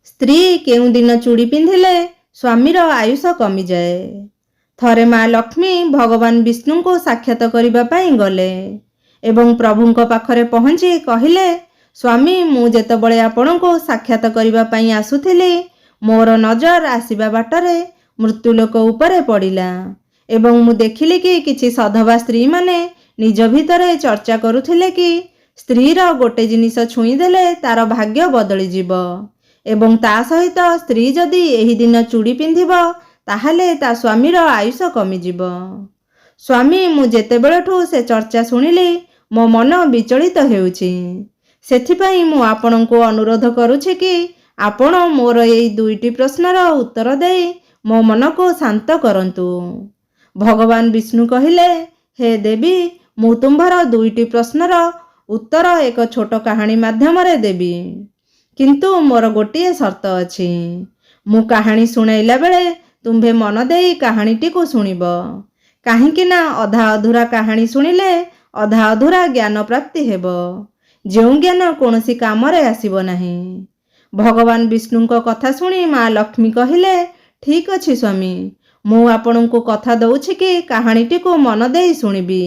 ସ୍ତ୍ରୀ କେଉଁ ଦିନ ଚୁଡ଼ି ପିନ୍ଧିଲେ ସ୍ୱାମୀର ଆୟୁଷ କମିଯାଏ। ଥରେ ମା ଲକ୍ଷ୍ମୀ ଭଗବାନ ବିଷ୍ଣୁଙ୍କୁ ସାକ୍ଷାତ କରିବା ପାଇଁ ଗଲେ ଏବଂ ପ୍ରଭୁଙ୍କ ପାଖରେ ପହଞ୍ଚି କହିଲେ, ସ୍ୱାମୀ, ମୁଁ ଯେତେବେଳେ ଆପଣଙ୍କୁ ସାକ୍ଷାତ କରିବା ପାଇଁ ଆସୁଥିଲି, ମୋର ନଜର ଆସିବା ବାଟରେ ମୃତ୍ୟୁଲୋକ ଉପରେ ପଡ଼ିଲା ଏବଂ ମୁଁ ଦେଖିଲି କି କିଛି ସଧବା ସ୍ତ୍ରୀମାନେ ନିଜ ଭିତରେ ଚର୍ଚ୍ଚା କରୁଥିଲେ କି ସ୍ତ୍ରୀର ଗୋଟେ ଜିନିଷ ଛୁଇଁଦେଲେ ତାର ଭାଗ୍ୟ ବଦଳିଯିବ ଏବଂ ତା ସହିତ ସ୍ତ୍ରୀ ଯଦି ଏହି ଦିନ ଚୁଡ଼ି ପିନ୍ଧିବ ତାହେଲେ ତା ସ୍ୱାମୀର ଆୟୁଷ କମିଯିବ। ସ୍ୱାମୀ, ମୁଁ ଯେତେବେଳଠୁ ସେ ଚର୍ଚ୍ଚା ଶୁଣିଲି ମୋ ମନ ବିଚଳିତ ହେଉଛି। ସେଥିପାଇଁ ମୁଁ ଆପଣଙ୍କୁ ଅନୁରୋଧ କରୁଛି କି ଆପଣ ମୋର ଏହି ଦୁଇଟି ପ୍ରଶ୍ନର ଉତ୍ତର ଦେଇ ମୋ ମନକୁ ଶାନ୍ତ କରନ୍ତୁ। ଭଗବାନ ବିଷ୍ଣୁ କହିଲେ, ହେ ଦେବୀ, ମୁଁ ତୁମ୍ଭର ଦୁଇଟି ପ୍ରଶ୍ନର ଉତ୍ତର ଏକ ଛୋଟ କାହାଣୀ ମାଧ୍ୟମରେ ଦେବି। କିନ୍ତୁ ମୋର ଗୋଟିଏ ସର୍ତ୍ତ ଅଛି। ମୁଁ କାହାଣୀ ଶୁଣାଇଲା ବେଳେ ତୁମ୍ଭେ ମନ ଦେଇ କାହାଣୀଟିକୁ ଶୁଣିବ। କାହିଁକି ନା ଅଧା ଅଧୁରା କାହାଣୀ ଶୁଣିଲେ ଅଧା ଅଧୁରା ଜ୍ଞାନ ପ୍ରାପ୍ତି ହେବ, ଯେଉଁ ଜ୍ଞାନ କୌଣସି କାମରେ ଆସିବ ନାହିଁ। ଭଗବାନ ବିଷ୍ଣୁଙ୍କ କଥା ଶୁଣି ମା ଲକ୍ଷ୍ମୀ କହିଲେ, ଠିକ୍ ଅଛି ସ୍ୱାମୀ, ମୁଁ ଆପଣଙ୍କୁ କଥା ଦଉଛି କି କାହାଣୀଟିକୁ ମନ ଦେଇ ଶୁଣିବି।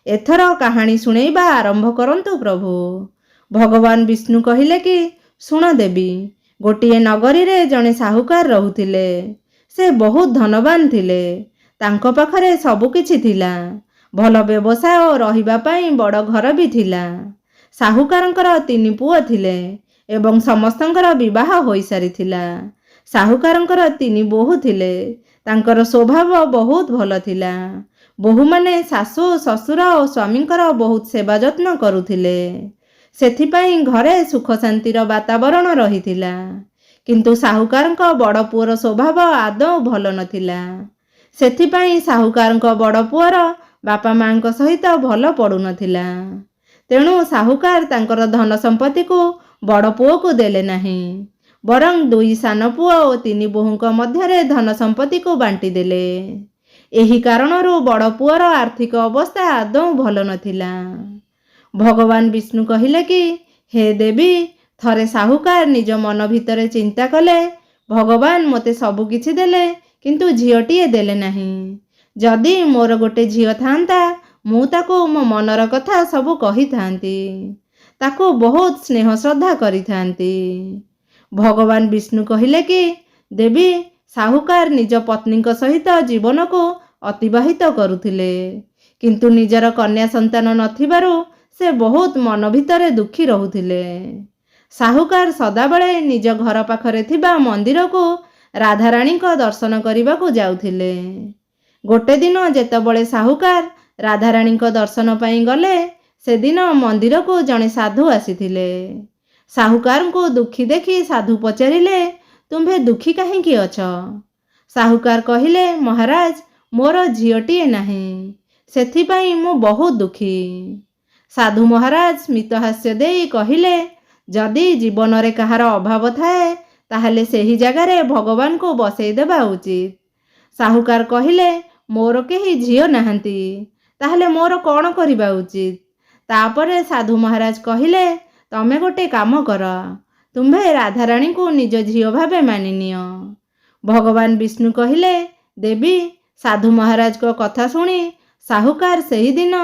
ଏଥର କାହାଣୀ ଶୁଣେଇବା ଆରମ୍ଭ କରନ୍ତୁ ପ୍ରଭୁ। ଭଗବାନ ବିଷ୍ଣୁ କହିଲେ କି, ଶୁଣ ଦେବୀ, ଗୋଟିଏ ନଗରୀରେ ଜଣେ ସାହୁକାର ରହୁଥିଲେ। ସେ ବହୁତ ଧନବାନ ଥିଲେ। ତାଙ୍କ ପାଖରେ ସବୁ କିଛି ଥିଲା। ଭଲ ବ୍ୟବସାୟ ଓ ରହିବା ପାଇଁ ବଡ଼ ଘର ବି ଥିଲା। ସାହୁକାରଙ୍କର 3 ପୁଅ ଥିଲେ ଏବଂ ସମସ୍ତଙ୍କର ବିବାହ ହୋଇସାରିଥିଲା। ସାହୁକାରଙ୍କର 3 ବୋହୂ ଥିଲେ। ତାଙ୍କର ସ୍ୱଭାବ ବହୁତ ଭଲ ଥିଲା। ବୋହୂମାନେ ଶାଶୁ, ଶ୍ୱଶୁର ଓ ସ୍ୱାମୀଙ୍କର ବହୁତ ସେବା ଯତ୍ନ କରୁଥିଲେ। ସେଥିପାଇଁ ଘରେ ସୁଖ ଶାନ୍ତିର ବାତାବରଣ ରହିଥିଲା। କିନ୍ତୁ ସାହୁକାରଙ୍କ ବଡ଼ ପୁଅର ସ୍ୱଭାବ ଆଦୌ ଭଲ ନଥିଲା। ସେଥିପାଇଁ ସାହୁକାରଙ୍କ ବଡ଼ ପୁଅର ବାପା ମାଙ୍କ ସହିତ ଭଲ ପଡ଼ୁନଥିଲା। ତେଣୁ ସାହୁକାର ତାଙ୍କର ଧନ ସମ୍ପତ୍ତିକୁ ବଡ଼ ପୁଅକୁ ଦେଲେ ନାହିଁ, ବରଂ 2 ସାନ ପୁଅ ଓ 3 ବୋହୂଙ୍କ ମଧ୍ୟରେ ଧନ ସମ୍ପତ୍ତିକୁ ବାଣ୍ଟିଦେଲେ। ଏହି କାରଣରୁ ବଡ଼ ପୁଅର ଆର୍ଥିକ ଅବସ୍ଥା ଆଦୌ ଭଲ ନଥିଲା। ଭଗବାନ ବିଷ୍ଣୁ କହିଲେ କି, ହେ ଦେବୀ, ଥରେ ସାହୁକାର ନିଜ ମନ ଭିତରେ ଚିନ୍ତା କଲେ, ଭଗବାନ ମୋତେ ସବୁ କିଛି ଦେଲେ କିନ୍ତୁ ଝିଅଟିଏ ଦେଲେ ନାହିଁ। ଯଦି ମୋର ଗୋଟେ ଝିଅ ଥାଆନ୍ତା, ମୁଁ ତାକୁ ମୋ ମନର କଥା ସବୁ କହିଥାନ୍ତି, ତାକୁ ବହୁତ ସ୍ନେହ ଶ୍ରଦ୍ଧା କରିଥାନ୍ତି। ଭଗବାନ ବିଷ୍ଣୁ କହିଲେ କି, ଦେବୀ, ସାହୁକାର ନିଜ ପତ୍ନୀଙ୍କ ସହିତ ଜୀବନକୁ ଅତିବାହିତ କରୁଥିଲେ, କିନ୍ତୁ ନିଜର କନ୍ୟା ସନ୍ତାନ ନଥିବାରୁ ସେ ବହୁତ ମନ ଭିତରେ ଦୁଃଖୀ ରହୁଥିଲେ। ସାହୁକାର ସଦାବେଳେ ନିଜ ଘର ପାଖରେ ଥିବା ମନ୍ଦିରକୁ ରାଧାରାଣୀଙ୍କ ଦର୍ଶନ କରିବାକୁ ଯାଉଥିଲେ। ଗୋଟେ ଦିନ ଯେତେବେଳେ ସାହୁକାର ରାଧାରାଣୀଙ୍କ ଦର୍ଶନ ପାଇଁ ଗଲେ, ସେଦିନ ମନ୍ଦିରକୁ ଜଣେ ସାଧୁ ଆସିଥିଲେ। ସାହୁକାରଙ୍କୁ ଦୁଃଖୀ ଦେଖି ସାଧୁ ପଚାରିଲେ, ତୁମ୍ଭେ ଦୁଃଖୀ କାହିଁକି ଅଛ? ସାହୁକାର କହିଲେ, ମହାରାଜ, ମୋର ଝିଅଟିଏ ନାହିଁ, ସେଥିପାଇଁ ମୁଁ ବହୁତ ଦୁଃଖୀ। ସାଧୁ ମହାରାଜ ସ୍ମିତହାସ୍ୟ ଦେଇ କହିଲେ, ଯଦି ଜୀବନରେ କାହାର ଅଭାବ ଥାଏ ତାହେଲେ ସେହି ଜାଗାରେ ଭଗବାନଙ୍କୁ ବସେଇ ଦେବା ଉଚିତ। ସାହୁକାର କହିଲେ, ମୋର କେହି ଝିଅ ନାହାନ୍ତି, ତାହେଲେ ମୋର କ'ଣ କରିବା ଉଚିତ? ତାପରେ ସାଧୁ ମହାରାଜ କହିଲେ, ତମେ ଗୋଟେ କାମ କର, ତୁମ୍ଭେ ରାଧାରାଣୀଙ୍କୁ ନିଜ ଝିଅ ଭାବେ ମାନିନିଅ। ଭଗବାନ ବିଷ୍ଣୁ କହିଲେ, ଦେବୀ, ସାଧୁ ମହାରାଜଙ୍କ କଥା ଶୁଣି ସାହୁକାର ସେହିଦିନ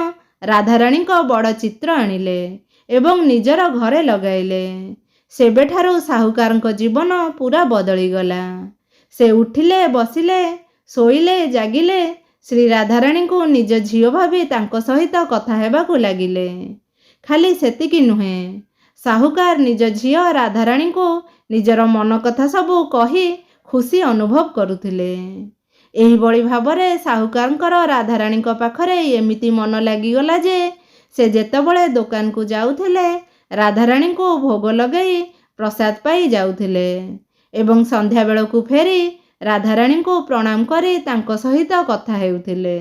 ରାଧାରାଣୀଙ୍କ ବଡ଼ ଚିତ୍ର ଆଣିଲେ ଏବଂ ନିଜର ଘରେ ଲଗାଇଲେ। ସେବେଠାରୁ ସାହୁକାରଙ୍କ ଜୀବନ ପୁରା ବଦଳିଗଲା। ସେ ଉଠିଲେ, ବସିଲେ, ଶୋଇଲେ, ଜାଗିଲେ ଶ୍ରୀ ରାଧାରାଣୀଙ୍କୁ ନିଜ ଝିଅ ଭାବି ତାଙ୍କ ସହିତ କଥା ହେବାକୁ ଲାଗିଲେ। ଖାଲି ସେତିକି ନୁହେଁ, ସାହୁକାର ନିଜ ଝିଅ ରାଧାରାଣୀଙ୍କୁ ନିଜର ମନ କଥା ସବୁ କହି ଖୁସି ଅନୁଭବ କରୁଥିଲେ। ଏହିଭଳି ଭାବରେ ସାହୁକାରଙ୍କର ରାଧାରାଣୀଙ୍କ ପାଖରେ ଏମିତି ମନ ଲାଗିଗଲା ଯେ ସେ ଯେତେବେଳେ ଦୋକାନକୁ ଯାଉଥିଲେ ରାଧାରାଣୀଙ୍କୁ ଭୋଗ ଲଗାଇ ପ୍ରସାଦ ପାଇ ଯାଉଥିଲେ ଏବଂ ସନ୍ଧ୍ୟାବେଳକୁ ଫେରି ରାଧାରାଣୀଙ୍କୁ ପ୍ରଣାମ କରି ତାଙ୍କ ସହିତ କଥା ହେଉଥିଲେ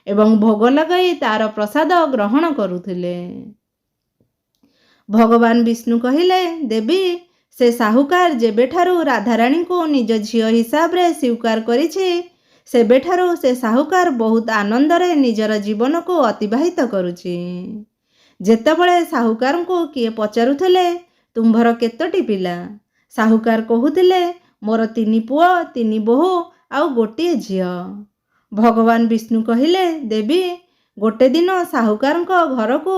ଏବଂ ଭୋଗ ଲଗାଇ ତାର ପ୍ରସାଦ ଗ୍ରହଣ କରୁଥିଲେ। ଭଗବାନ ବିଷ୍ଣୁ କହିଲେ, ଦେବୀ, ସେ ସାହୁକାର ଯେବେଠାରୁ ରାଧାରାଣୀଙ୍କୁ ନିଜ ଝିଅ ହିସାବରେ ସ୍ୱୀକାର କରିଛି, ସେବେଠାରୁ ସେ ସାହୁକାର ବହୁତ ଆନନ୍ଦରେ ନିଜର ଜୀବନକୁ ଅତିବାହିତ କରୁଛି। ଯେତେବେଳେ ସାହୁକାରଙ୍କୁ କିଏ ପଚାରୁଥିଲେ, ତୁମ୍ଭର କେତୋଟି ପିଲା, ସାହୁକାର କହୁଥିଲେ, ମୋର 3 ପୁଅ 3 ବୋହୂ ଆଉ ଗୋଟିଏ ଝିଅ। ଭଗବାନ ବିଷ୍ଣୁ କହିଲେ, ଦେବୀ, ଗୋଟେ ଦିନ ସାହୁକାରଙ୍କ ଘରକୁ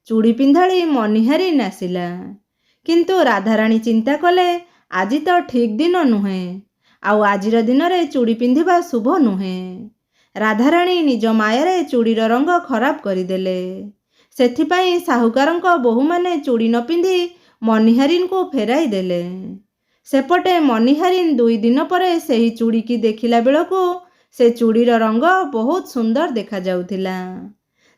ଚୁଡ଼ି ପିନ୍ଧାଳି ମନିହାରିନ୍ ଆସିଲା। କିନ୍ତୁ ରାଧାରାଣୀ ଚିନ୍ତା କଲେ, ଆଜି ତ ଠିକ୍ ଦିନ ନୁହେଁ, ଆଉ ଆଜିର ଦିନରେ ଚୁଡ଼ି ପିନ୍ଧିବା ଶୁଭ ନୁହେଁ। ରାଧାରାଣୀ ନିଜ ମାୟାରେ ଚୁଡ଼ିର ରଙ୍ଗ ଖରାପ କରିଦେଲେ। ସେଥିପାଇଁ ସାହୁକାରଙ୍କ ବୋହୂମାନେ ଚୁଡ଼ି ନ ପିନ୍ଧି ମନିହାରିନ୍କୁ ଫେରାଇ ଦେଲେ। ସେପଟେ ମନିହାରିନ୍ 2 ଦିନ ପରେ ସେହି ଚୁଡ଼ିକି ଦେଖିଲା ବେଳକୁ ସେ ଚୁଡ଼ିର ରଙ୍ଗ ବହୁତ ସୁନ୍ଦର ଦେଖାଯାଉଥିଲା।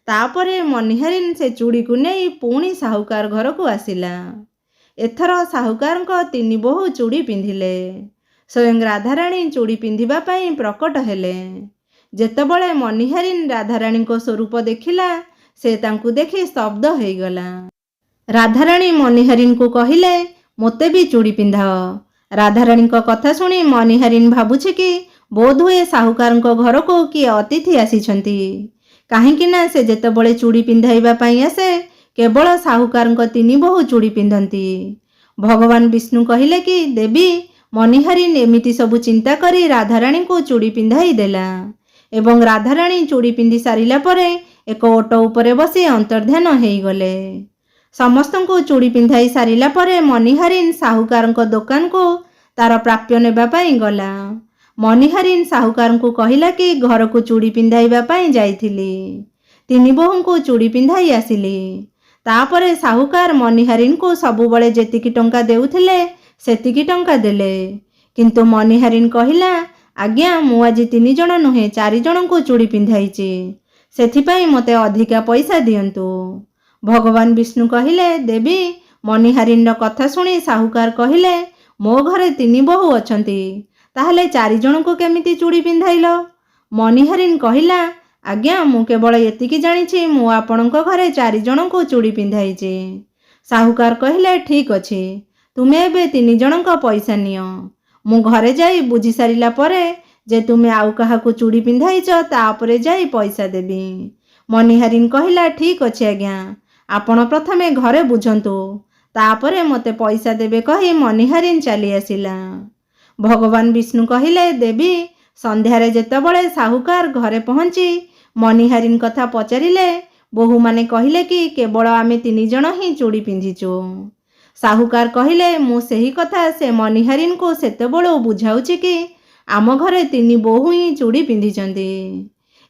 ତାପରେ ମନିହାରିନ୍ ସେ ଚୁଡ଼ିକୁ ନେଇ ପୁଣି ସାହୁକାର ଘରକୁ ଆସିଲା। ଏଥର ସାହୁକାରଙ୍କ 3 ବୋହୂ ଚୁଡ଼ି ପିନ୍ଧିଲେ। ସ୍ୱୟଂ ରାଧାରାଣୀ ଚୁଡ଼ି ପିନ୍ଧିବା ପାଇଁ ପ୍ରକଟ ହେଲେ। ଯେତେବେଳେ ମନିହାରିନ୍ ରାଧାରାଣୀଙ୍କ ସ୍ୱରୂପ ଦେଖିଲା, ସେ ତାଙ୍କୁ ଦେଖି ସ୍ତବ୍ଧ ହୋଇଗଲା। ରାଧାରାଣୀ ମନିହାରିନ୍କୁ କହିଲେ, ମୋତେ ବି ଚୁଡ଼ି ପିନ୍ଧାଅ। ରାଧାରାଣୀଙ୍କ କଥା ଶୁଣି ମନିହାରିନ୍ ଭାବୁଛି କି ବୋଧହୁଏ ସାହୁକାରଙ୍କ ଘରକୁ କିଏ ଅତିଥି ଆସିଛନ୍ତି। କାହିଁକି ନା ସେ ଯେତେବେଳେ ଚୁଡ଼ି ପିନ୍ଧାଇବା ପାଇଁ ଆସେ, କେବଳ ସାହୁକାରଙ୍କ 3 ବୋହୂ ଚୁଡ଼ି ପିନ୍ଧନ୍ତି। ଭଗବାନ ବିଷ୍ଣୁ କହିଲେ କି, ଦେବୀ, ମନିହାରିନ୍ ଏମିତି ସବୁ ଚିନ୍ତା କରି ରାଧାରାଣୀଙ୍କୁ ଚୁଡ଼ି ପିନ୍ଧାଇ ଦେଲା ଏବଂ ରାଧାରାଣୀ ଚୁଡ଼ି ପିନ୍ଧି ସାରିଲା ପରେ ଏକ ଓଟ ଉପରେ ବସି ଅନ୍ତର୍ଧ୍ୟାନ ହୋଇଗଲେ। ସମସ୍ତଙ୍କୁ ଚୁଡ଼ି ପିନ୍ଧାଇ ସାରିଲା ପରେ ମନିହାରିନ୍ ସାହୁକାରଙ୍କ ଦୋକାନକୁ ତାର ପ୍ରାପ୍ୟ ନେବା ପାଇଁ ଗଲା। ମନିହାରିନ୍ ସାହୁକାରଙ୍କୁ କହିଲା କି, ଘରକୁ ଚୁଡ଼ି ପିନ୍ଧାଇବା ପାଇଁ ଯାଇଥିଲି, 3 ବୋହୂଙ୍କୁ ଚୁଡ଼ି ପିନ୍ଧାଇ ଆସିଲି। ତାପରେ ସାହୁକାର ମନିହାରିନ୍କୁ ସବୁବେଳେ ଯେତିକି ଟଙ୍କା ଦେଉଥିଲେ ସେତିକି ଟଙ୍କା ଦେଲେ। କିନ୍ତୁ ମନିହାରିନ୍ କହିଲା, ଆଜ୍ଞା, ମୁଁ ଆଜି 3 ଜଣ ନୁହେଁ 4 ଜଣଙ୍କୁ ଚୁଡ଼ି ପିନ୍ଧାଇଛି, ସେଥିପାଇଁ ମୋତେ ଅଧିକା ପଇସା ଦିଅନ୍ତୁ। ଭଗବାନ ବିଷ୍ଣୁ କହିଲେ, ଦେବୀ, ମନିହାରିନ୍ର କଥା ଶୁଣି ସାହୁକାର କହିଲେ, ମୋ ଘରେ 3 ବୋହୂ ଅଛନ୍ତି, ତାହେଲେ 4 ଜଣଙ୍କୁ କେମିତି ଚୁଡ଼ି ପିନ୍ଧାଇଲ? ମନିହାରିନ୍ କହିଲା, ଆଜ୍ଞା, ମୁଁ କେବଳ ଏତିକି ଜାଣିଛି, ମୁଁ ଆପଣଙ୍କ ଘରେ 4 ଜଣଙ୍କୁ ଚୁଡ଼ି ପିନ୍ଧାଇଛି। ସାହୁକାର କହିଲେ, ଠିକ୍ ଅଛି, ତୁମେ ଏବେ 3 ଜଣଙ୍କ ପଇସା ନିଅ। ମୁଁ ଘରେ ଯାଇ ବୁଝି ସାରିଲା ପରେ ଯେ ତୁମେ ଆଉ କାହାକୁ ଚୁଡ଼ି ପିନ୍ଧାଇଛ, ତାପରେ ଯାଇ ପଇସା ଦେବି। ମନିହାରିନ୍ କହିଲା, ଠିକ୍ ଅଛି ଆଜ୍ଞା, ଆପଣ ପ୍ରଥମେ ଘରେ ବୁଝନ୍ତୁ, ତାପରେ ମୋତେ ପଇସା ଦେବେ କହି ମନିହାରିନ୍ ଚାଲି ଆସିଲା। ଭଗବାନ ବିଷ୍ଣୁ କହିଲେ, ଦେବୀ, ସନ୍ଧ୍ୟାରେ ଯେତେବେଳେ ସାହୁକାର ଘରେ ପହଞ୍ଚି ମନିହାରିନ୍ କଥା ପଚାରିଲେ, ବୋହୂମାନେ କହିଲେ କି କେବଳ ଆମେ 3 ଜଣ ହିଁ ଚୁଡ଼ି ପିନ୍ଧିଛୁ। ସାହୁକାର କହିଲେ, ମୁଁ ସେହି କଥା ସେ ମନିହାରିନ୍କୁ ସେତେବେଳୁ ବୁଝାଉଛି କି ଆମ ଘରେ 3 ବୋହୂ ହିଁ ଚୁଡ଼ି ପିନ୍ଧିଛନ୍ତି।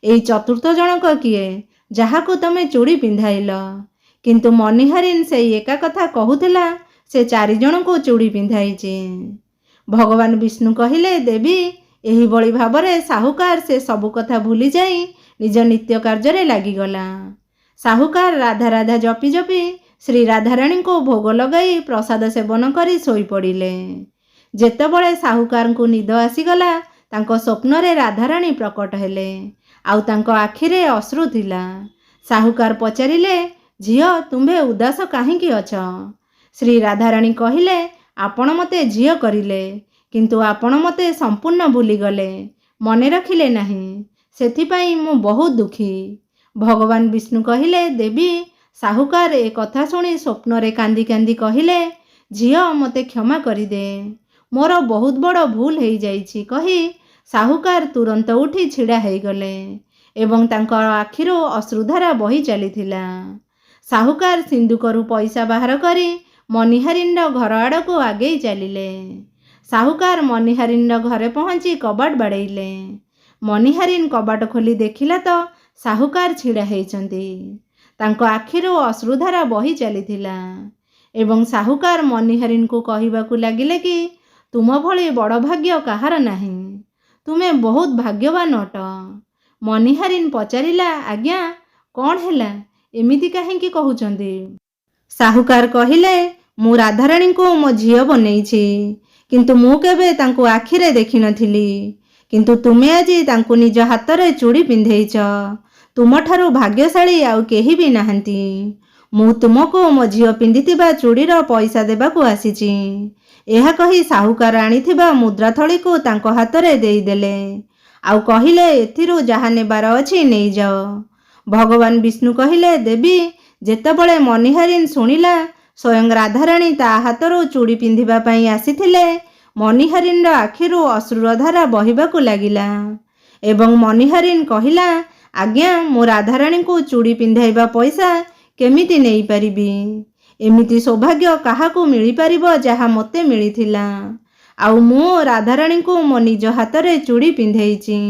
ଏଇ ଚତୁର୍ଥ ଜଣକ କିଏ, ଯାହାକୁ ତମେ ଚୁଡ଼ି ପିନ୍ଧାଇଲ? କିନ୍ତୁ ମନିହାରିନ୍ ସେଇ ଏକା କଥା କହୁଥିଲା, ସେ 4 ଜଣଙ୍କୁ ଚୁଡ଼ି ପିନ୍ଧାଇଛି। ଭଗବାନ ବିଷ୍ଣୁ କହିଲେ, ଦେବୀ, ଏହିଭଳି ଭାବରେ ସାହୁକାର ସେ ସବୁ କଥା ଭୁଲିଯାଇ ନିଜ ନିତ୍ୟ କାର୍ଯ୍ୟରେ ଲାଗିଗଲା। ସାହୁକାର ରାଧା ରାଧା ଜପି ଜପି ଶ୍ରୀ ରାଧାରାଣୀଙ୍କୁ ଭୋଗ ଲଗାଇ ପ୍ରସାଦ ସେବନ କରି ଶୋଇପଡ଼ିଲେ। ଯେତେବେଳେ ସାହୁକାରଙ୍କୁ ନିଦ ଆସିଗଲା, ତାଙ୍କ ସ୍ୱପ୍ନରେ ରାଧାରାଣୀ ପ୍ରକଟ ହେଲେ, ଆଉ ତାଙ୍କ ଆଖିରେ ଅଶ୍ରୁ ଥିଲା। ସାହୁକାର ପଚାରିଲେ, ଝିଅ, ତୁମ୍ଭେ ଉଦାସ କାହିଁକି ଅଛ? ଶ୍ରୀ ରାଧାରାଣୀ କହିଲେ, ଆପଣ ମୋତେ ଝିଅ କରିଲେ, କିନ୍ତୁ ଆପଣ ମୋତେ ସମ୍ପୂର୍ଣ୍ଣ ଭୁଲିଗଲେ, ମନେ ରଖିଲେ ନାହିଁ, ସେଥିପାଇଁ ମୁଁ ବହୁତ ଦୁଃଖୀ। ଭଗବାନ ବିଷ୍ଣୁ କହିଲେ, ଦେବୀ, ସାହୁକାର ଏ କଥା ଶୁଣି ସ୍ୱପ୍ନରେ କାନ୍ଦି କାନ୍ଦି କହିଲେ, ଝିଅ, ମୋତେ କ୍ଷମା କରିଦେ, ମୋର ବହୁତ ବଡ଼ ଭୁଲ ହେଇଯାଇଛି କହି ସାହୁକାର ତୁରନ୍ତ ଉଠି ଛିଡ଼ା ହୋଇଗଲେ ଏବଂ ତାଙ୍କ ଆଖିରୁ ଅଶ୍ରୁଧାରା ବହି ଚାଲିଥିଲା। ସାହୁକାର ସିନ୍ଦୁକରୁ ପଇସା ବାହାର କରି ମନିହାରିନ୍ର ଘର ଆଡ଼କୁ ଆଗେଇ ଚାଲିଲେ। ସାହୁକାର ମନିହାରିନ୍ର ଘରେ ପହଞ୍ଚି କବାଟ ବାଡ଼େଇଲେ। ମନିହାରିନ୍ କବାଟ ଖୋଲି ଦେଖିଲା ତ ସାହୁକାର ଛିଡ଼ା ହେଇଛନ୍ତି। ତାଙ୍କ ଆଖିରୁ ଅଶ୍ରୁଧାରା ବହି ଚାଲିଥିଲା ଏବଂ ସାହୁକାର ମନିହାରିନ୍କୁ କହିବାକୁ ଲାଗିଲେ କି, ତୁମ ଭଳି ବଡ଼ ଭାଗ୍ୟ କାହାର ନାହିଁ, ତୁମେ ବହୁତ ଭାଗ୍ୟବାନ ଅଟ। ମନିହାରିନ୍ ପଚାରିଲା, ଆଜ୍ଞା, କ'ଣ ହେଲା, ଏମିତି କାହିଁକି କହୁଛନ୍ତି? ସାହୁକାର କହିଲେ, ମୁଁ ରାଧାରାଣୀଙ୍କୁ ମୋ ଝିଅ ବନେଇଛି, କିନ୍ତୁ ମୁଁ କେବେ ତାଙ୍କୁ ଆଖିରେ ଦେଖିନଥିଲି, କିନ୍ତୁ ତୁମେ ଆଜି ତାଙ୍କୁ ନିଜ ହାତରେ ଚୁଡ଼ି ପିନ୍ଧେଇଛ। ତୁମଠାରୁ ଭାଗ୍ୟଶାଳୀ ଆଉ କେହି ବି ନାହାନ୍ତି। ମୁଁ ତୁମକୁ ମୋ ଝିଅ ପିନ୍ଧିଥିବା ଚୁଡ଼ିର ପଇସା ଦେବାକୁ ଆସିଛି। ଏହା କହି ସାହୁକାର ଆଣିଥିବା ମୁଦ୍ରାଥଳିକୁ ତାଙ୍କ ହାତରେ ଦେଇଦେଲେ ଆଉ କହିଲେ, ଏଥିରୁ ଯାହା ନେବାର ଅଛି ନେଇଯାଅ। ଭଗବାନ ବିଷ୍ଣୁ କହିଲେ, ଦେବୀ, ଯେତେବେଳେ ମନିହାରିନ୍ ଶୁଣିଲା ସ୍ୱୟଂ ରାଧାରାଣୀ ତା ହାତରୁ ଚୁଡ଼ି ପିନ୍ଧିବା ପାଇଁ ଆସିଥିଲେ। ମନିହାରିନର ଆଖିରୁ ଅଶ୍ରୁର ଧାରା ବହିବାକୁ ଲାଗିଲା ଏବଂ ମନିହାରିନ କହିଲା, ଆଜ୍ଞା, ମୁଁ ରାଧାରାଣୀଙ୍କୁ ଚୁଡ଼ି ପିନ୍ଧାଇବା ପଇସା କେମିତି ନେଇପାରିବି? ଏମିତି ସୌଭାଗ୍ୟ କାହାକୁ ମିଳିପାରିବ ଯାହା ମୋତେ ମିଳିଥିଲା? ଆଉ ମୁଁ ରାଧାରାଣୀଙ୍କୁ ମୋ ନିଜ ହାତରେ ଚୁଡ଼ି ପିନ୍ଧେଇଛି।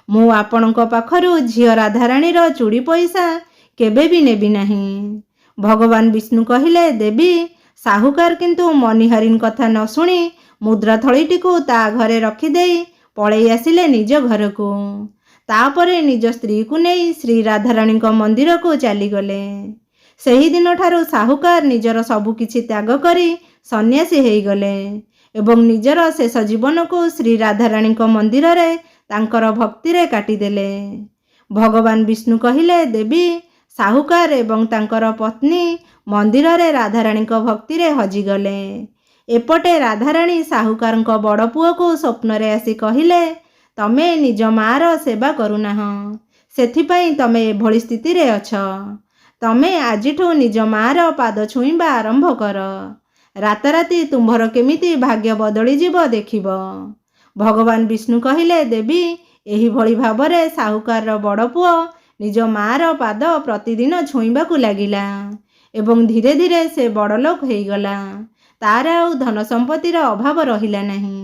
ମୁଁ ଆପଣଙ୍କ ପାଖରୁ ଝିଅ ରାଧାରାଣୀର ଚୁଡ଼ି ପଇସା କେବେ ବି ନେବି ନାହିଁ। ଭଗବାନ ବିଷ୍ଣୁ କହିଲେ, ଦେବୀ, ସାହୁକାର କିନ୍ତୁ ମନିହାରିନ କଥା ନ ଶୁଣି ମୁଦ୍ରା ଥଳିଟିକୁ ତା ଘରେ ରଖିଦେଇ ପଳେଇ ଆସିଲେ ନିଜ ଘରକୁ। ତାପରେ ନିଜ ସ୍ତ୍ରୀକୁ ନେଇ ଶ୍ରୀ ରାଧାରାଣୀଙ୍କ ମନ୍ଦିରକୁ ଚାଲିଗଲେ। ସେହିଦିନଠାରୁ ସାହୁକାର ନିଜର ସବୁ କିଛି ତ୍ୟାଗ କରି ସନ୍ନ୍ୟାସୀ ହେଇଗଲେ ଏବଂ ନିଜର ଶେଷ ଜୀବନକୁ ଶ୍ରୀ ରାଧାରାଣୀଙ୍କ ମନ୍ଦିରରେ ତାଙ୍କର ଭକ୍ତିରେ କାଟିଦେଲେ। ଭଗବାନ ବିଷ୍ଣୁ କହିଲେ, ଦେବୀ, ସାହୁକାର ଏବଂ ତାଙ୍କର ପତ୍ନୀ ମନ୍ଦିରରେ ରାଧାରାଣୀଙ୍କ ଭକ୍ତିରେ ହଜିଗଲେ। ଏପଟେ ରାଧାରାଣୀ ସାହୁକାରଙ୍କ ବଡ଼ ପୁଅକୁ ସ୍ୱପ୍ନରେ ଆସି କହିଲେ, ତମେ ନିଜ ମାଆର ସେବା କରୁନାହଁ, ସେଥିପାଇଁ ତମେ ଏଭଳି ସ୍ଥିତିରେ ଅଛ। ତମେ ଆଜିଠୁ ନିଜ ମାଆର ପାଦ ଛୁଇଁବା ଆରମ୍ଭ କର। ରାତାରାତି ତୁମ୍ଭର କେମିତି ଭାଗ୍ୟ ବଦଳିଯିବ ଦେଖିବ। ଭଗବାନ ବିଷ୍ଣୁ କହିଲେ, ଦେବୀ, ଏହିଭଳି ଭାବରେ ସାହୁକାରର ବଡ଼ ପୁଅ ନିଜ ମାଆର ପାଦ ପ୍ରତିଦିନ ଛୁଇଁବାକୁ ଲାଗିଲା ଏବଂ ଧୀରେ ଧୀରେ ସେ ବଡ଼ଲୋକ ହେଇଗଲା। ତାର ଆଉ ଧନ ସମ୍ପତ୍ତିର ଅଭାବ ରହିଲା ନାହିଁ।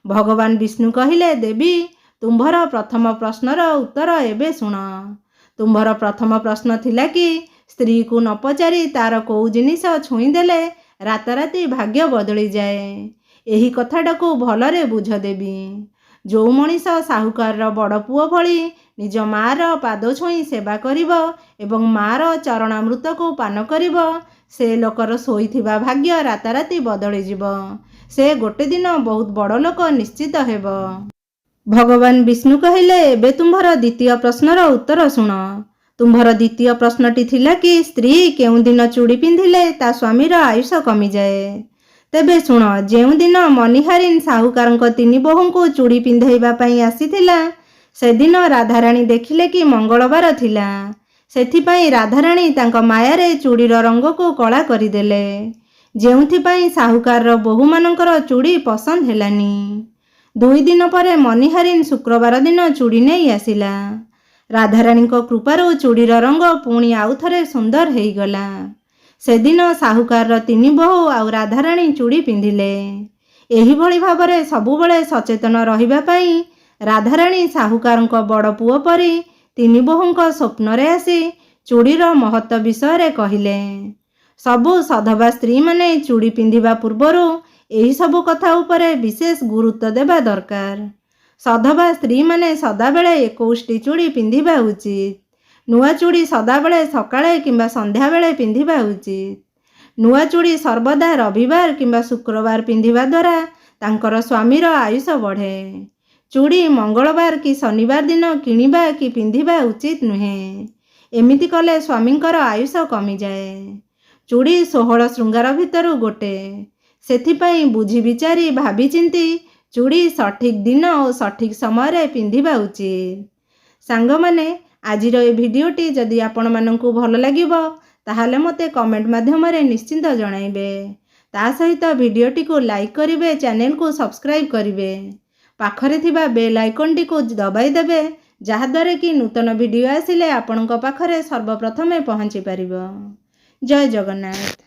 ଭଗବାନ ବିଷ୍ଣୁ କହିଲେ, ଦେବୀ, ତୁମ୍ଭର ପ୍ରଥମ ପ୍ରଶ୍ନର ଉତ୍ତର ଏବେ ଶୁଣ। ତୁମ୍ଭର ପ୍ରଥମ ପ୍ରଶ୍ନ ଥିଲା କି ସ୍ତ୍ରୀକୁ ନ ପଚାରି ତାର କୋଉ ଜିନିଷ ଛୁଇଁଦେଲେ ରାତାରାତି ଭାଗ୍ୟ ବଦଳିଯାଏ। ଏହି କଥାଟାକୁ ଭଲରେ ବୁଝ ଦେବୀ। ଯେଉଁ ମଣିଷ ସାହୁକାରର ବଡ଼ ପୁଅ ଭଳି ନିଜ ମାଆର ପାଦ ଛୁଇଁ ସେବା କରିବ ଏବଂ ମାଆର ଚରଣାମୃତକୁ ପାନ କରିବ, ସେ ଲୋକର ଶୋଇଥିବା ଭାଗ୍ୟ ରାତାରାତି ବଦଳିଯିବ। ସେ ଗୋଟେ ଦିନ ବହୁତ ବଡ଼ ଲୋକ ନିଶ୍ଚିତ ହେବ। ଭଗବାନ ବିଷ୍ଣୁ କହିଲେ, ଏବେ ତୁମ୍ଭର ଦ୍ୱିତୀୟ ପ୍ରଶ୍ନର ଉତ୍ତର ଶୁଣ। ତୁମ୍ଭର ଦ୍ୱିତୀୟ ପ୍ରଶ୍ନଟି ଥିଲା କି ସ୍ତ୍ରୀ କେଉଁଦିନ ଚୁଡ଼ି ପିନ୍ଧିଲେ ତା ସ୍ୱାମୀର ଆୟୁଷ କମିଯାଏ। ତେବେ ଶୁଣ, ଯେଉଁଦିନ ମନିହାରିନ ସାହୁକାରଙ୍କ ତିନି ବୋହୂଙ୍କୁ ଚୁଡ଼ି ପିନ୍ଧାଇବା ପାଇଁ ଆସିଥିଲା, ସେଦିନ ରାଧାରାଣୀ ଦେଖିଲେ କି ମଙ୍ଗଳବାର ଥିଲା। ସେଥିପାଇଁ ରାଧାରାଣୀ ତାଙ୍କ ମାୟାରେ ଚୁଡ଼ିର ରଙ୍ଗକୁ କଳା କରିଦେଲେ, ଯେଉଁଥିପାଇଁ ସାହୁକାରର ବୋହୂମାନଙ୍କର ଚୁଡ଼ି ପସନ୍ଦ ହେଲାନି। 2 ଦିନ ପରେ ମନିହାରିନ ଶୁକ୍ରବାର ଦିନ ଚୁଡ଼ି ନେଇ ଆସିଲା। ରାଧାରାଣୀଙ୍କ କୃପାରୁ ଚୁଡ଼ିର ରଙ୍ଗ ପୁଣି ଆଉଥରେ ସୁନ୍ଦର ହେଇଗଲା। ସେଦିନ ସାହୁକାରର 3 ବୋହୂ ଆଉ ରାଧାରାଣୀ ଚୁଡ଼ି ପିନ୍ଧିଲେ। ଏହିଭଳି ଭାବରେ ସବୁବେଳେ ସଚେତନ ରହିବା ପାଇଁ ରାଧାରାଣୀ ସାହୁକାରଙ୍କ ବଡ଼ ପୁଅ ପରି 3 ବୋହୂଙ୍କ ସ୍ୱପ୍ନରେ ଆସି ଚୁଡ଼ିର ମହତ୍ତ୍ୱ ବିଷୟରେ କହିଲେ। ସବୁ ସଧବା ସ୍ତ୍ରୀମାନେ ଚୁଡ଼ି ପିନ୍ଧିବା ପୂର୍ବରୁ ଏହିସବୁ କଥା ଉପରେ ବିଶେଷ ଗୁରୁତ୍ୱ ଦେବା ଦରକାର। ସଧବା ସ୍ତ୍ରୀମାନେ ସଦାବେଳେ 21ଟି ଚୁଡ଼ି ପିନ୍ଧିବା ଉଚିତ। ନୂଆ ଚୁଡ଼ି ସଦାବେଳେ ସକାଳେ କିମ୍ବା ସନ୍ଧ୍ୟାବେଳେ ପିନ୍ଧିବା ଉଚିତ। ନୂଆ ଚୁଡ଼ି ସର୍ବଦା ରବିବାର କିମ୍ବା ଶୁକ୍ରବାର ପିନ୍ଧିବା ଦ୍ୱାରା ତାଙ୍କର ସ୍ୱାମୀର ଆୟୁଷ ବଢ଼େ। ଚୁଡ଼ି ମଙ୍ଗଳବାର କି ଶନିବାର ଦିନ କିଣିବା କି ପିନ୍ଧିବା ଉଚିତ ନୁହେଁ। ଏମିତି କଲେ ସ୍ୱାମୀଙ୍କର ଆୟୁଷ କମିଯାଏ। ଚୁଡ଼ି 16 ଶୃଙ୍ଗାର ଭିତରୁ ଗୋଟେ। ସେଥିପାଇଁ ବୁଝି ବିଚାରି ଭାବିଚିନ୍ତି ଚୁଡ଼ି ସଠିକ୍ ଦିନ ଓ ସଠିକ୍ ସମୟରେ ପିନ୍ଧିବା ଉଚିତ। ସାଙ୍ଗମାନେ, ଆଜିର ଏ ଭିଡ଼ିଓଟି ଯଦି ଆପଣମାନଙ୍କୁ ଭଲ ଲାଗିବ ତାହେଲେ ମୋତେ କମେଣ୍ଟ ମାଧ୍ୟମରେ ନିଶ୍ଚିନ୍ତ ଜଣାଇବେ। ତା ସହିତ ଭିଡ଼ିଓଟିକୁ ଲାଇକ୍ କରିବେ, ଚ୍ୟାନେଲକୁ ସବସ୍କ୍ରାଇବ୍ କରିବେ। ପାଖରେ ଥିବା ବେଲ୍ ଆଇକନ୍ଟିକୁ ଦବାଇ ଦେବେ, ଯାହାଦ୍ୱାରା କି ନୂତନ ଭିଡ଼ିଓ ଆସିଲେ ଆପଣଙ୍କ ପାଖରେ ସର୍ବପ୍ରଥମେ ପହଞ୍ଚି ପାରିବ। ଜୟ ଜଗନ୍ନାଥ।